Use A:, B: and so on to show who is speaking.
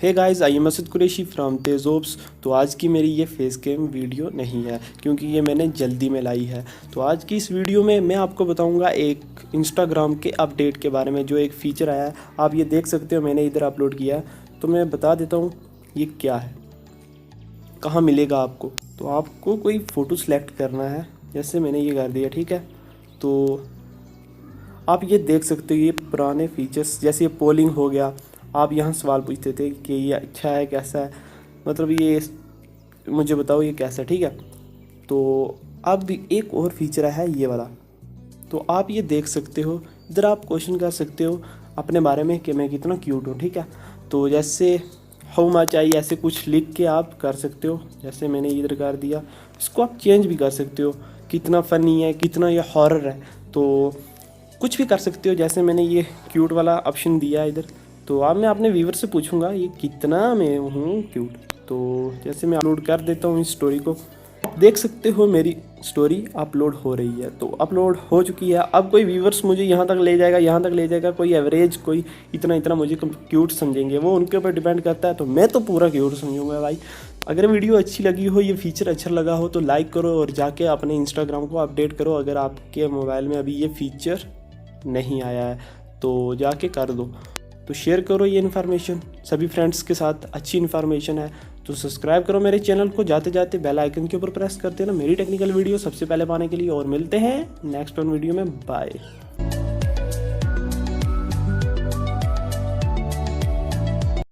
A: Hey guys, I am Asad Qureshi from Tejobs. तो आज की मेरी ये फेस कैम वीडियो नहीं है क्योंकि ये मैंने जल्दी में लाई है। तो आज की इस वीडियो में मैं आपको बताऊंगा एक इंस्टाग्राम के अपडेट के बारे में, जो एक फ़ीचर आया है। आप ये देख सकते हो, मैंने इधर अपलोड किया है। तो मैं बता देता हूँ ये क्या है, कहाँ मिलेगा आपको। तो आपको कोई फ़ोटो सेलेक्ट करना है, जैसे मैंने ये कर दिया, ठीक है। तो आप ये देख सकते हो, ये पुराने फीचर्स जैसे ये पोलिंग हो गया। आप यहाँ सवाल पूछते थे कि ये अच्छा है कैसा है, मतलब ये मुझे बताओ ये कैसा है, ठीक है। तो अब एक और फीचर है ये वाला। तो आप ये देख सकते हो, इधर आप क्वेश्चन कर सकते हो अपने बारे में कि मैं कितना क्यूट हूँ, ठीक है। तो जैसे हाउ मच आई, ऐसे कुछ लिख के आप कर सकते हो। जैसे मैंने इधर कर दिया, इसको आप चेंज भी कर सकते हो, कितना फ़नी है, कितना ये हॉरर है, तो कुछ भी कर सकते हो। जैसे मैंने ये क्यूट वाला ऑप्शन दिया इधर। तो अब मैं अपने व्यूवर से पूछूंगा ये कितना मैं हूँ क्यूट। तो जैसे मैं अपलोड कर देता हूँ इस स्टोरी को, देख सकते हो मेरी स्टोरी अपलोड हो रही है। तो अपलोड हो चुकी है। अब कोई व्यूवर्स मुझे यहाँ तक ले जाएगा, यहाँ तक ले जाएगा, कोई एवरेज, कोई इतना इतना मुझे क्यूट समझेंगे, वो उनके ऊपर डिपेंड करता है। तो मैं तो पूरा क्यूट समझूंगा भाई। अगर वीडियो अच्छी लगी हो, ये फीचर अच्छा लगा हो, तो लाइक करो और जाके अपने इंस्टाग्राम को अपडेट करो। अगर आपके मोबाइल में अभी ये फीचर नहीं आया है तो जाके कर दो। तो शेयर करो ये इन्फॉर्मेशन सभी फ्रेंड्स के साथ, अच्छी इन्फॉर्मेशन है। तो सब्सक्राइब करो मेरे चैनल को, जाते जाते बेल आइकन के ऊपर प्रेस कर देना मेरी टेक्निकल वीडियो सबसे पहले पाने के लिए। और मिलते हैं नेक्स्ट वीडियो में। बाय।